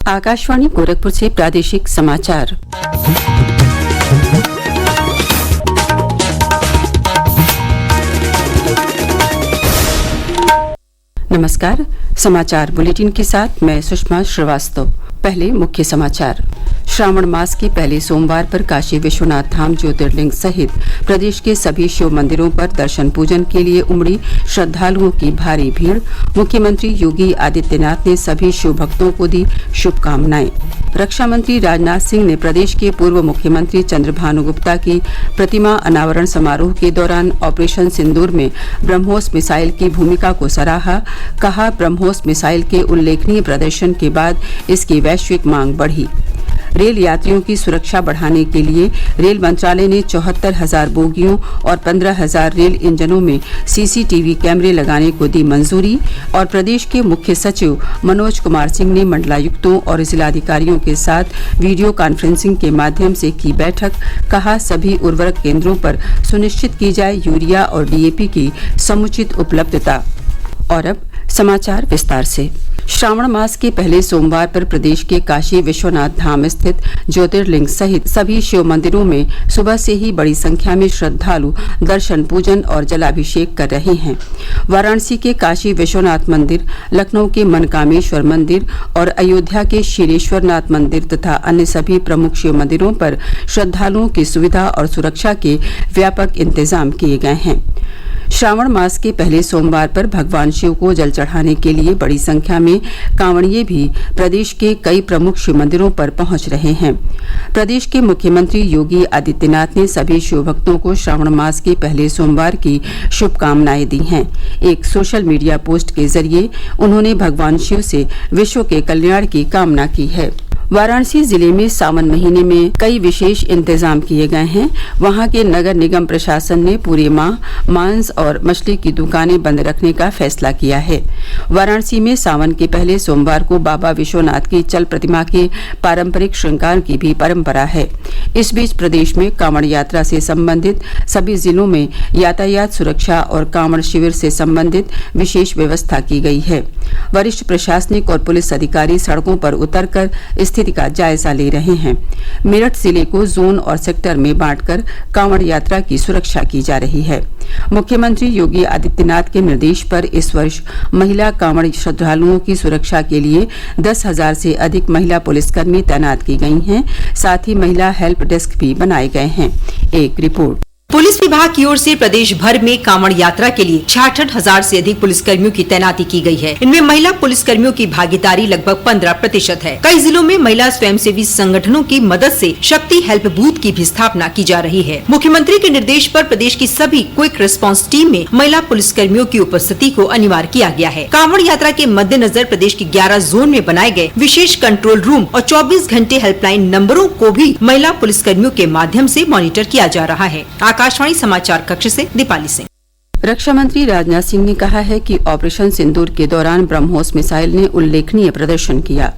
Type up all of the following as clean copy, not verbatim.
आकाशवाणी गोरखपुर से प्रादेशिक समाचार। नमस्कार। समाचार बुलेटिन के साथ मैं सुषमा श्रीवास्तव। पहले मुख्य समाचार। श्रावण मास के पहले सोमवार पर काशी विश्वनाथ धाम ज्योतिर्लिंग सहित प्रदेश के सभी शिव मंदिरों पर दर्शन पूजन के लिए उमड़ी श्रद्धालुओं की भारी भीड़। मुख्यमंत्री योगी आदित्यनाथ ने सभी शिव भक्तों को दी शुभकामनाएं। रक्षा मंत्री राजनाथ सिंह ने प्रदेश के पूर्व मुख्यमंत्री चंद्रभानु गुप्ता की प्रतिमा अनावरण समारोह के दौरान ऑपरेशन सिंदूर में ब्रह्मोस मिसाइल की भूमिका को सराहा। कहा, ब्रह्मोस मिसाइल के उल्लेखनीय प्रदर्शन के बाद इसकी वैश्विक मांग बढ़ी। रेल यात्रियों की सुरक्षा बढ़ाने के लिए रेल मंत्रालय ने 74,000 बोगियों और 15,000 रेल इंजनों में सीसीटीवी कैमरे लगाने को दी मंजूरी। और प्रदेश के मुख्य सचिव मनोज कुमार सिंह ने मंडलायुक्तों और जिलाधिकारियों के साथ वीडियो कॉन्फ्रेंसिंग के माध्यम से की बैठक। कहा, सभी उर्वरक केंद्रों पर सुनिश्चित की जाए यूरिया और डीएपी की समुचित उपलब्धता। और अब समाचार विस्तार से। श्रावण मास के पहले सोमवार पर प्रदेश के काशी विश्वनाथ धाम स्थित ज्योतिर्लिंग सहित सभी शिव मंदिरों में सुबह से ही बड़ी संख्या में श्रद्धालु दर्शन पूजन और जलाभिषेक कर रहे हैं। वाराणसी के काशी विश्वनाथ मंदिर, लखनऊ के मनकामेश्वर मंदिर और अयोध्या के क्षीरेश्वरनाथ मंदिर तथा अन्य सभी प्रमुख शिव मंदिरों पर श्रद्धालुओं की सुविधा और सुरक्षा के व्यापक इंतजाम किए गए हैं। श्रावण मास के पहले सोमवार पर भगवान शिव को जल चढ़ाने के लिए बड़ी संख्या में कांवड़िए भी प्रदेश के कई प्रमुख शिव मंदिरों पर पहुंच रहे हैं। प्रदेश के मुख्यमंत्री योगी आदित्यनाथ ने सभी शिव भक्तों को श्रावण मास के पहले सोमवार की शुभकामनाएं दी हैं। एक सोशल मीडिया पोस्ट के जरिए उन्होंने भगवान शिव से विश्व के कल्याण की कामना की है। वाराणसी जिले में सावन महीने में कई विशेष इंतजाम किए गए हैं। वहां के नगर निगम प्रशासन ने पूरे माह मांस और मछली की दुकानें बंद रखने का फैसला किया है। वाराणसी में सावन के पहले सोमवार को बाबा विश्वनाथ की चल प्रतिमा के पारंपरिक श्रृंगार की भी परंपरा है। इस बीच प्रदेश में कांवड़ यात्रा से संबंधित सभी जिलों में यातायात सुरक्षा और कांवड़ शिविर से संबंधित विशेष व्यवस्था की गई है। वरिष्ठ प्रशासनिक और पुलिस अधिकारी सड़कों पर उतरकर स्थिति का जायजा ले रहे हैं। मेरठ जिले को जोन और सेक्टर में बांटकर कांवड़ यात्रा की सुरक्षा की जा रही है। मुख्यमंत्री योगी आदित्यनाथ के निर्देश पर इस वर्ष महिला कांवड़ श्रद्धालुओं की सुरक्षा के लिए 10,000 से अधिक महिला पुलिसकर्मी तैनात की गई हैं। साथ ही महिला हेल्प डेस्क भी बनाए गए हैं। एक रिपोर्ट। पुलिस विभाग की ओर से प्रदेश भर में कांवड़ यात्रा के लिए 66,000 से अधिक पुलिसकर्मियों की तैनाती की गई है। इनमें महिला पुलिसकर्मियों की भागीदारी लगभग 15% है। कई जिलों में महिला स्वयंसेवी संगठनों की मदद से शक्ति हेल्प बूथ की भी स्थापना की जा रही है। मुख्यमंत्री के निर्देश पर प्रदेश की सभी क्विक रिस्पांस टीम में महिला पुलिसकर्मियों की उपस्थिति को अनिवार्य किया गया है। कांवड़ यात्रा के मद्देनजर प्रदेश के 11 जोन में बनाए गए विशेष कंट्रोल रूम और 24 घंटे हेल्पलाइन नंबरों को भी महिला पुलिसकर्मियों के माध्यम से मॉनिटर किया जा रहा है। आकाशवाणी समाचार कक्ष से दीपाली सिंह। रक्षा मंत्री राजनाथ सिंह ने कहा है कि ऑपरेशन सिंदूर के दौरान ब्रह्मोस मिसाइल ने उल्लेखनीय प्रदर्शन किया।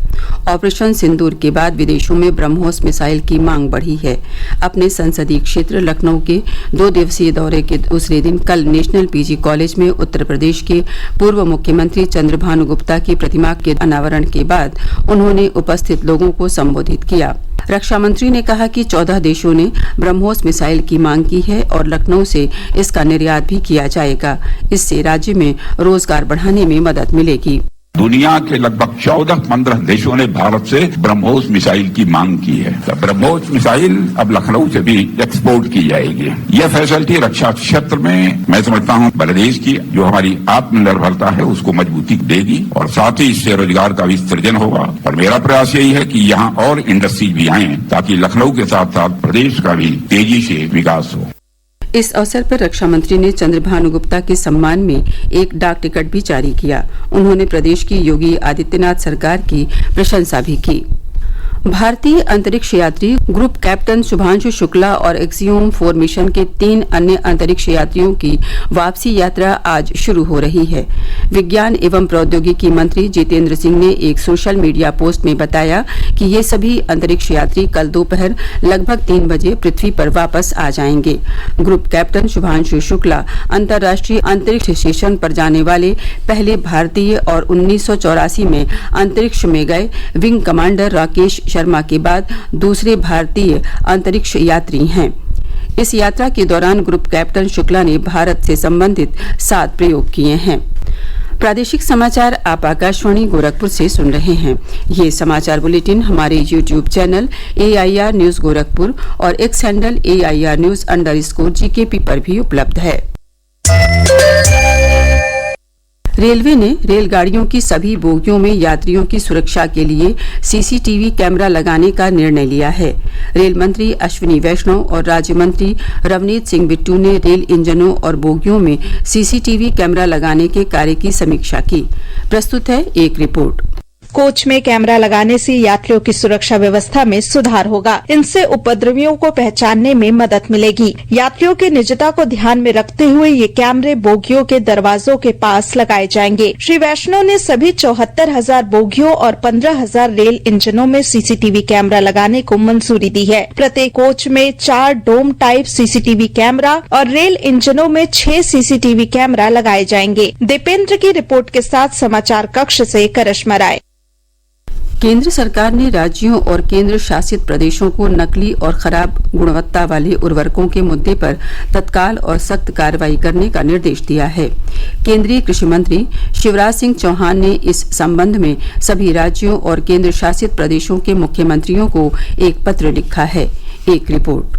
ऑपरेशन सिंदूर के बाद विदेशों में ब्रह्मोस मिसाइल की मांग बढ़ी है। अपने संसदीय क्षेत्र लखनऊ के 2 दिवसीय दौरे के दूसरे दिन कल नेशनल पीजी कॉलेज में उत्तर प्रदेश के पूर्व मुख्यमंत्री चंद्रभानु गुप्ता की प्रतिमा के अनावरण के बाद उन्होंने उपस्थित लोगों को संबोधित किया। रक्षा मंत्री ने कहा कि 14 देशों ने ब्रह्मोस मिसाइल की मांग की है और लखनऊ से इसका निर्यात भी किया जाएगा। इससे राज्य में रोजगार बढ़ाने में मदद मिलेगी। दुनिया के लगभग 14-15 देशों ने भारत से ब्रह्मोस मिसाइल की मांग की है। तो ब्रह्मोस मिसाइल अब लखनऊ से भी एक्सपोर्ट की जाएगी। यह फैसिलिटी रक्षा क्षेत्र में मैं समझता हूँ प्रदेश की जो हमारी आत्मनिर्भरता है उसको मजबूती देगी और साथ ही इससे रोजगार का भी सृजन होगा। और मेरा प्रयास यही है कि यहाँ और इंडस्ट्रीज भी आए ताकि लखनऊ के साथ साथ प्रदेश का भी तेजी से विकास हो। इस अवसर पर रक्षा मंत्री ने चंद्रभानु गुप्ता के सम्मान में एक डाक टिकट भी जारी किया। उन्होंने प्रदेश की योगी आदित्यनाथ सरकार की प्रशंसा भी की। भारतीय अंतरिक्ष यात्री ग्रुप कैप्टन शुभांशु शुक्ला और एक्सियोम 4 मिशन के 3 अन्य अंतरिक्ष यात्रियों की वापसी यात्रा आज शुरू हो रही है। विज्ञान एवं प्रौद्योगिकी मंत्री जितेंद्र सिंह ने एक सोशल मीडिया पोस्ट में बताया कि ये सभी अंतरिक्ष यात्री कल दोपहर लगभग 3 बजे पृथ्वी पर वापस आ जाएंगे। ग्रुप कैप्टन शुभांशु शुक्ला अंतर्राष्ट्रीय अंतरिक्ष स्टेशन पर जाने वाले पहले भारतीय और 1984 में अंतरिक्ष में गए विंग कमांडर राकेश शर्मा के बाद दूसरे भारतीय अंतरिक्ष यात्री हैं। इस यात्रा के दौरान ग्रुप कैप्टन शुक्ला ने भारत से संबंधित 7 प्रयोग किए हैं। प्रादेशिक समाचार आप आकाशवाणी गोरखपुर से सुन रहे हैं। ये समाचार बुलेटिन हमारे YouTube channel AIR news Gorakhpur और एक्स हैंडल AIR न्यूज_GKP पर भी उपलब्ध है। रेलवे ने रेलगाड़ियों की सभी बोगियों में यात्रियों की सुरक्षा के लिए CCTV कैमरा लगाने का निर्णय लिया है। रेल मंत्री अश्विनी वैष्णव और राज्य मंत्री रवनीत सिंह बिट्टू ने रेल इंजनों और बोगियों में CCTV कैमरा लगाने के कार्य की समीक्षा की। प्रस्तुत है एक रिपोर्ट। कोच में कैमरा लगाने से यात्रियों की सुरक्षा व्यवस्था में सुधार होगा। इनसे उपद्रवियों को पहचानने में मदद मिलेगी। यात्रियों की निजता को ध्यान में रखते हुए ये कैमरे बोगियों के दरवाजों के पास लगाए जाएंगे। श्री वैष्णव ने सभी 74,000 बोगियों और 15,000 रेल इंजनों में CCTV कैमरा लगाने को मंजूरी दी है। प्रत्येक कोच में 4 डोम टाइप CCTV कैमरा और रेल इंजनों में 6 CCTV कैमरा लगाए जाएंगे। दीपेंद्र की रिपोर्ट के साथ समाचार कक्ष से करिश्मा राय। केंद्र सरकार ने राज्यों और केंद्र शासित प्रदेशों को नकली और खराब गुणवत्ता वाले उर्वरकों के मुद्दे पर तत्काल और सख्त कार्रवाई करने का निर्देश दिया है। केंद्रीय कृषि मंत्री शिवराज सिंह चौहान ने इस संबंध में सभी राज्यों और केंद्र शासित प्रदेशों के मुख्यमंत्रियों को एक पत्र लिखा है। एक रिपोर्ट।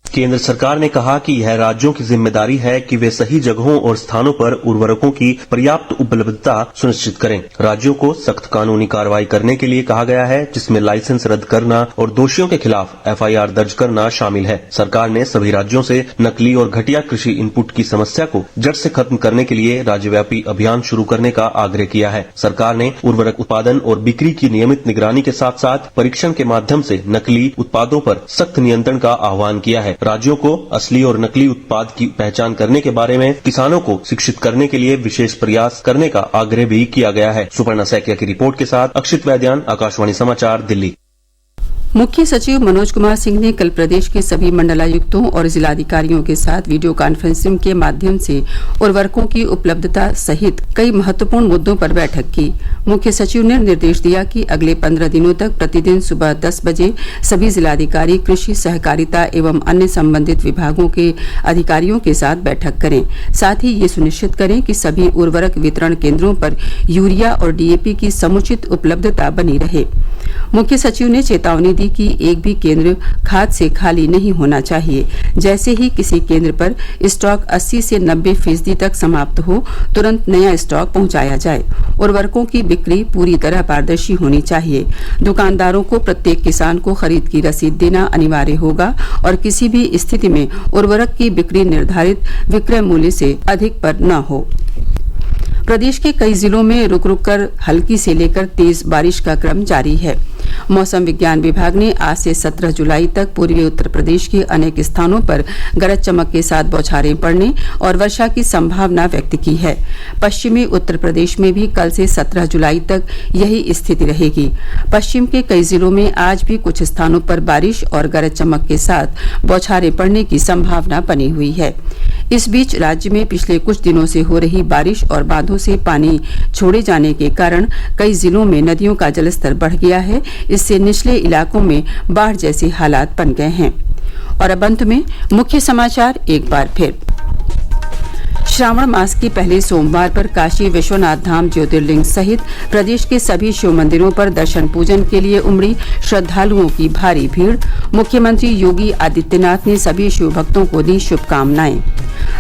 केंद्र सरकार ने कहा कि यह राज्यों की जिम्मेदारी है कि वे सही जगहों और स्थानों पर उर्वरकों की पर्याप्त उपलब्धता सुनिश्चित करें। राज्यों को सख्त कानूनी कार्रवाई करने के लिए कहा गया है, जिसमें लाइसेंस रद्द करना और दोषियों के खिलाफ FIR दर्ज करना शामिल है। सरकार ने सभी राज्यों से नकली और घटिया कृषि इनपुट की समस्या को जड़ से खत्म करने के लिए राज्यव्यापी अभियान शुरू करने का आग्रह किया है। सरकार ने उर्वरक उत्पादन और बिक्री की नियमित निगरानी के साथ साथ परीक्षण के माध्यम से नकली उत्पादों पर सख्त नियंत्रण का आह्वान किया है। राज्यों को असली और नकली उत्पाद की पहचान करने के बारे में किसानों को शिक्षित करने के लिए विशेष प्रयास करने का आग्रह भी किया गया है। सुपर्णा सैकिया की रिपोर्ट के साथ अक्षित वैद्यान, आकाशवाणी समाचार, दिल्ली। मुख्य सचिव मनोज कुमार सिंह ने कल प्रदेश के सभी मंडलायुक्तों और जिलाधिकारियों के साथ वीडियो कॉन्फ्रेंसिंग के माध्यम से उर्वरकों की उपलब्धता सहित कई महत्वपूर्ण मुद्दों पर बैठक की। मुख्य सचिव ने निर्देश दिया कि अगले 15 दिनों तक प्रतिदिन सुबह 10 बजे सभी जिलाधिकारी, कृषि, सहकारिता एवं अन्य संबंधित विभागों के अधिकारियों के साथ बैठक करें। साथ ही ये सुनिश्चित करें कि सभी उर्वरक वितरण केंद्रों पर यूरिया और DAP की समुचित उपलब्धता बनी रहे। मुख्य सचिव ने चेतावनी दी कि एक भी केंद्र खाद से खाली नहीं होना चाहिए। जैसे ही किसी केंद्र पर स्टॉक 80 से 90% तक समाप्त हो, तुरंत नया स्टॉक पहुंचाया जाए। उर्वरकों की बिक्री पूरी तरह पारदर्शी होनी चाहिए। दुकानदारों को प्रत्येक किसान को खरीद की रसीद देना अनिवार्य होगा और किसी भी स्थिति में उर्वरक की बिक्री निर्धारित विक्रय मूल्य से अधिक पर न हो। प्रदेश के कई जिलों में रुक रुक कर हल्की से लेकर तेज बारिश का क्रम जारी है। मौसम विज्ञान विभाग ने आज से 17 जुलाई तक पूर्वी उत्तर प्रदेश के अनेक स्थानों पर गरज चमक के साथ बौछारें पड़ने और वर्षा की संभावना व्यक्त की है। पश्चिमी उत्तर प्रदेश में भी कल से 17 जुलाई तक यही स्थिति रहेगी। पश्चिम के कई जिलों में आज भी कुछ स्थानों पर बारिश और गरज चमक के साथ बौछारें पड़ने की संभावना बनी हुई है। इस बीच राज्य में पिछले कुछ दिनों से हो रही बारिश और बांधों से पानी छोड़े जाने के कारण कई जिलों में नदियों का जलस्तर बढ़ गया है। इससे निचले इलाकों में बाढ़ जैसे हालात बन गए हैं। और अब अंत में मुख्य समाचार एक बार फिर। श्रावण मास के पहले सोमवार पर काशी विश्वनाथ धाम ज्योतिर्लिंग सहित प्रदेश के सभी शिव मंदिरों पर दर्शन पूजन के लिए उमड़ी श्रद्धालुओं की भारी भीड़। मुख्यमंत्री योगी आदित्यनाथ ने सभी शिव भक्तों को दी शुभकामनाएं।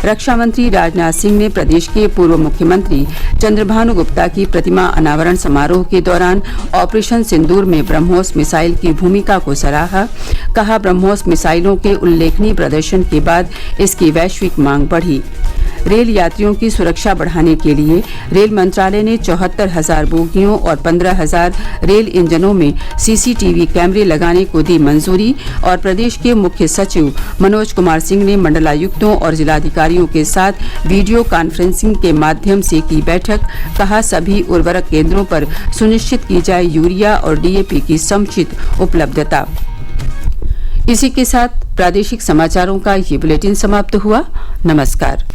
रक्षा मंत्री राजनाथ सिंह ने प्रदेश के पूर्व मुख्यमंत्री चंद्रभानु गुप्ता की प्रतिमा अनावरण समारोह के दौरान ऑपरेशन सिंदूर में ब्रह्मोस मिसाइल की भूमिका को सराहा। कहा, ब्रह्मोस मिसाइलों के उल्लेखनीय प्रदर्शन के बाद इसकी वैश्विक मांग बढ़ी। रेल यात्रियों की सुरक्षा बढ़ाने के लिए रेल मंत्रालय ने 74,000 बोगियों और 15,000 रेल इंजनों में सीसीटीवी कैमरे लगाने को दी मंजूरी। और प्रदेश के मुख्य सचिव मनोज कुमार सिंह ने मंडलायुक्तों और जिलाधिकारियों के साथ वीडियो कॉन्फ्रेंसिंग के माध्यम से की बैठक। कहा, सभी उर्वरक केंद्रों पर सुनिश्चित की जाए यूरिया और डीएपी की समुचित उपलब्धता। इसी के साथ प्रादेशिक समाचारों का ये बुलेटिन समाप्त हुआ। नमस्कार।